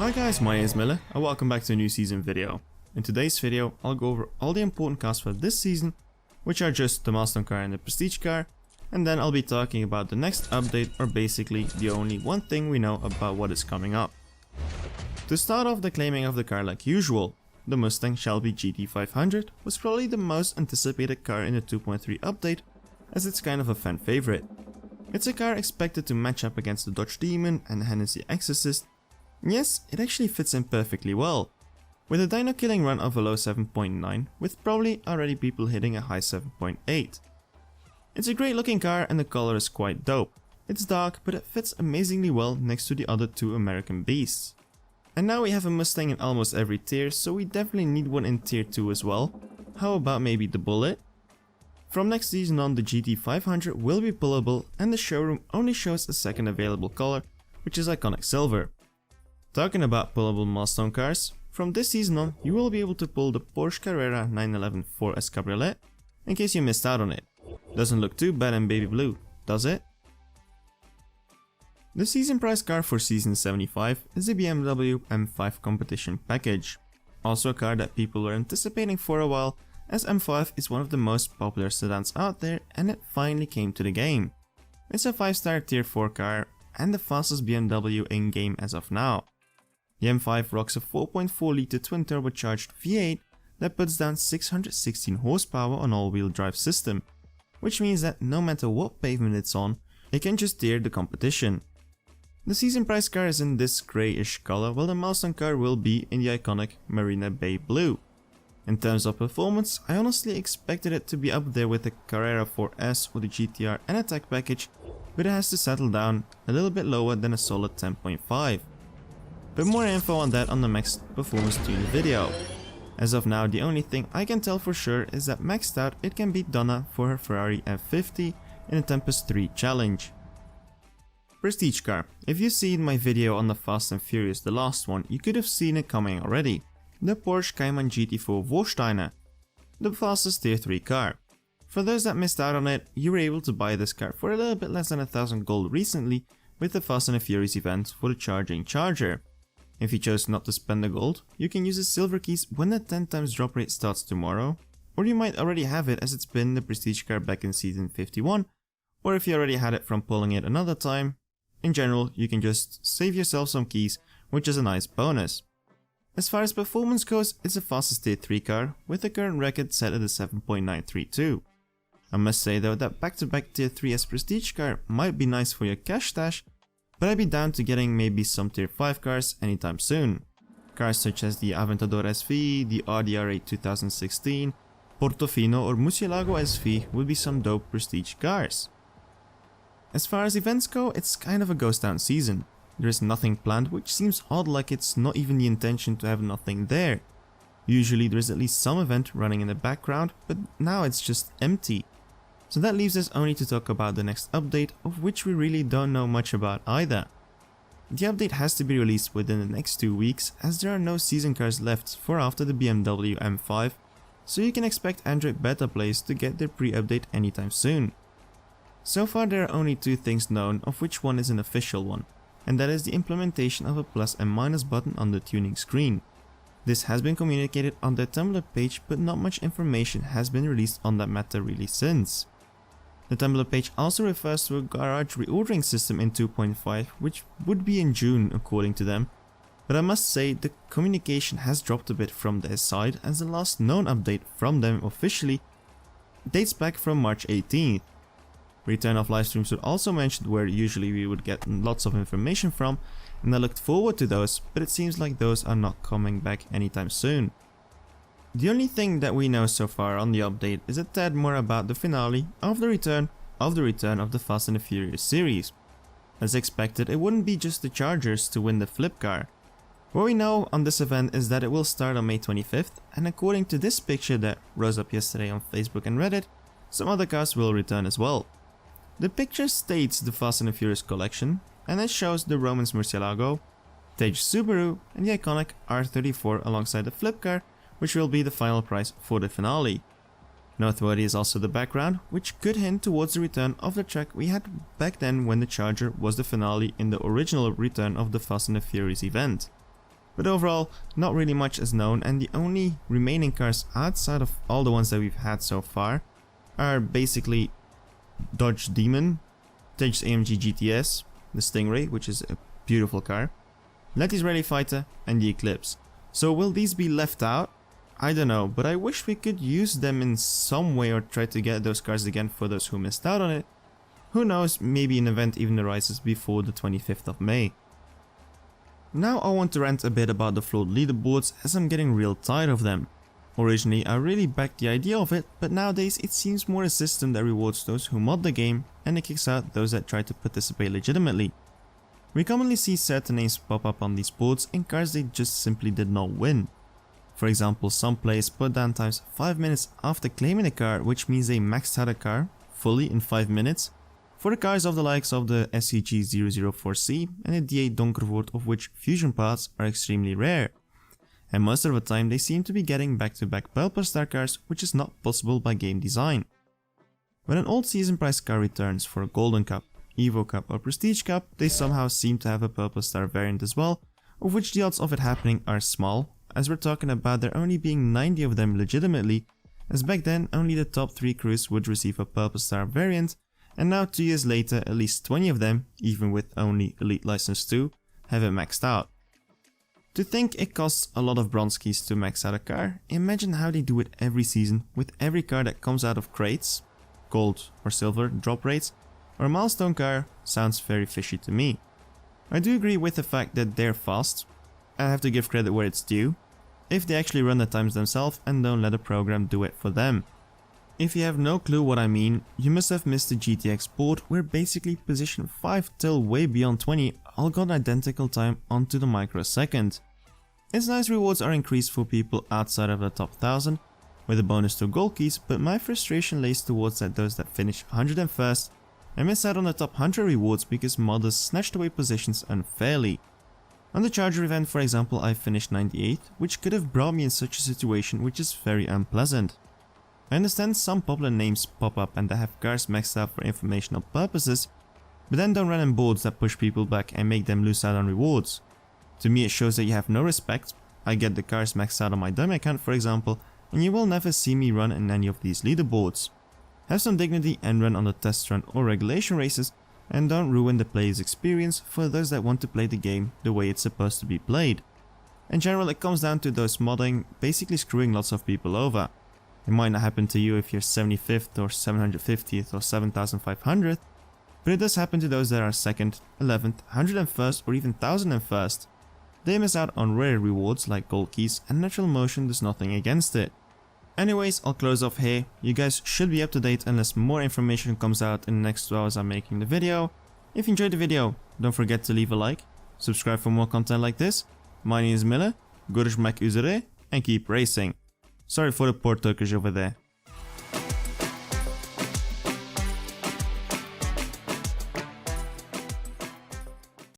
Hi guys, my name is Miller and welcome back to a new season video. In today's video, I'll go over all the important cars for this season, which are just the milestone car and the prestige car, and then I'll be talking about the next update, or basically the only one thing we know about what is coming up. To start off the claiming of the car like usual, the Mustang Shelby GT500 was probably the most anticipated car in the 2.3 update, as it's kind of a fan favorite. It's a car expected to match up against the Dodge Demon and the Hennessy Exorcist. Yes, it actually fits in perfectly well, with a dyno killing run of a low 7.9, with probably already people hitting a high 7.8. It's a great looking car and the color is quite dope. It's dark, but it fits amazingly well next to the other two American beasts. And now we have a Mustang in almost every tier, so we definitely need one in tier 2 as well. How about maybe the Bullet? From next season on, the GT500 will be pullable, and the showroom only shows a second available color, which is iconic silver. Talking about pullable milestone cars, from this season on you will be able to pull the Porsche Carrera 911 4S Cabriolet, in case you missed out on it. Doesn't look too bad in baby blue, does it? The season price car for season 75 is the BMW M5 competition package. Also a car that people were anticipating for a while, as M5 is one of the most popular sedans out there and it finally came to the game. It's a 5-star tier 4 car and the fastest BMW in game as of now. The M5 rocks a 4.4 litre twin turbocharged V8 that puts down 616 horsepower on all-wheel drive system, which means that no matter what pavement it's on, it can just tear the competition. The season price car is in this greyish color, while the milestone car will be in the iconic Marina Bay blue. In terms of performance, I honestly expected it to be up there with the Carrera 4S or the GTR and Attack package, but it has to settle down a little bit lower than a solid 10.5. But more info on that on the max performance tune video. As of now, the only thing I can tell for sure is that maxed out it can beat Donna for her Ferrari F50 in a Tempest 3 challenge. Prestige car. If you've seen my video on the Fast and Furious, the last one, you could have seen it coming already. The Porsche Cayman GT4 Warsteiner, the fastest tier 3 car. For those that missed out on it, you were able to buy this car for a little bit less than 1000 gold recently with the Fast and Furious event for the Charging Charger. If you chose not to spend the gold, you can use the silver keys when the 10 times drop rate starts tomorrow, or you might already have it as it's been the prestige car back in season 51, or if you already had it from pulling it another time. In general, you can just save yourself some keys, which is a nice bonus. As far as performance goes, it's the fastest tier 3 car, with the current record set at a 7.932. I must say though that back-to-back tier 3S prestige car might be nice for your cash stash, but I'd be down to getting maybe some tier 5 cars anytime soon. Cars such as the Aventador SV, the RDR8 2016, Portofino or Murcielago SV would be some dope prestige cars. As far as events go, it's kind of a ghost town season. There is nothing planned, which seems odd, like it's not even the intention to have nothing there. Usually there is at least some event running in the background, but now it's just empty. So that leaves us only to talk about the next update, of which we really don't know much about either. The update has to be released within the next 2 weeks, as there are no season cars left for after the BMW M5, so you can expect Android beta players to get their pre-update anytime soon. So far there are only 2 things known, of which one is an official one, and that is the implementation of a plus and minus button on the tuning screen. This has been communicated on their Tumblr page, but not much information has been released on that matter really since. The Tumblr page also refers to a garage reordering system in 2.5, which would be in June according to them, but I must say the communication has dropped a bit from their side, as the last known update from them officially dates back from March 18th. Return of live streams were also mentioned, where usually we would get lots of information from, and I looked forward to those, but it seems like those are not coming back anytime soon. The only thing that we know so far on the update is a tad more about the finale of the return of the Fast and the Furious series. As expected, it wouldn't be just the Chargers to win the flip car. What we know on this event is that it will start on May 25th, and according to this picture that rose up yesterday on Facebook and Reddit, some other cars will return as well. The picture states the Fast and the Furious collection, and it shows the Roman's Murcielago, Tage Subaru, and the iconic R34 alongside the flip car, which will be the final prize for the finale. Noteworthy is also the background, which could hint towards the return of the track we had back then when the Charger was the finale in the original return of the Fast and the Furious event. But overall, not really much is known, and the only remaining cars outside of all the ones that we've had so far are basically Dodge Demon, Tej's AMG GTS, the Stingray, which is a beautiful car, Letty's Rally Fighter, and the Eclipse. So will these be left out? I don't know, but I wish we could use them in some way or try to get those cars again for those who missed out on it. Who knows, maybe an event even arises before the 25th of May. Now I want to rant a bit about the float leaderboards, as I'm getting real tired of them. Originally I really backed the idea of it, but nowadays it seems more a system that rewards those who mod the game and it kicks out those that try to participate legitimately. We commonly see certain names pop up on these boards in cars they just simply did not win. For example, some players put down times 5 minutes after claiming a car, which means they maxed out a car fully in 5 minutes, for the cars of the likes of the SCG-004C and the D8 Donkervoort, of which fusion parts are extremely rare. And most of the time they seem to be getting back-to-back Purple Star cars, which is not possible by game design. When an old season price car returns for a Golden Cup, Evo Cup or Prestige Cup, they somehow seem to have a Purple Star variant as well, of which the odds of it happening are small, as we're talking about there only being 90 of them legitimately, as back then only the top 3 crews would receive a Purple Star variant, and now 2 years later at least 20 of them, even with only Elite License 2, have it maxed out. To think it costs a lot of bronze keys to max out a car, imagine how they do it every season with every car that comes out of crates, gold or silver drop rates, or a milestone car sounds very fishy to me. I do agree with the fact that they're fast, I have to give credit where it's due, if they actually run the times themselves and don't let a program do it for them. If you have no clue what I mean, you must have missed the GTX board where basically position 5 till way beyond 20 all got identical time onto the microsecond. Its nice rewards are increased for people outside of the top 1000 with a bonus to gold keys, but my frustration lays towards those that finish 101st and miss out on the top 100 rewards because modders snatched away positions unfairly. On the Charger event, for example, I finished 98th, which could have brought me in such a situation, which is very unpleasant. I understand some popular names pop up and they have cars maxed out for informational purposes, but then don't run in boards that push people back and make them lose out on rewards. To me it shows that you have no respect. I get the cars maxed out on my dummy account, for example, and you will never see me run in any of these leaderboards. Have some dignity and run on the test run or regulation races, and don't ruin the player's experience for those that want to play the game the way it's supposed to be played. In general, it comes down to those modding basically screwing lots of people over. It might not happen to you if you're 75th or 750th or 7500th, but it does happen to those that are 2nd, 11th, 101st or even 1001st. They miss out on rare rewards like gold keys, and natural motion does nothing against it. Anyways, I'll close off here. You guys should be up to date unless more information comes out in the next 2 hours I'm making the video. If you enjoyed the video, don't forget to leave a like, subscribe for more content like this. My name is Miller, görüşmek üzere, and keep racing. Sorry for the poor Turkish over there.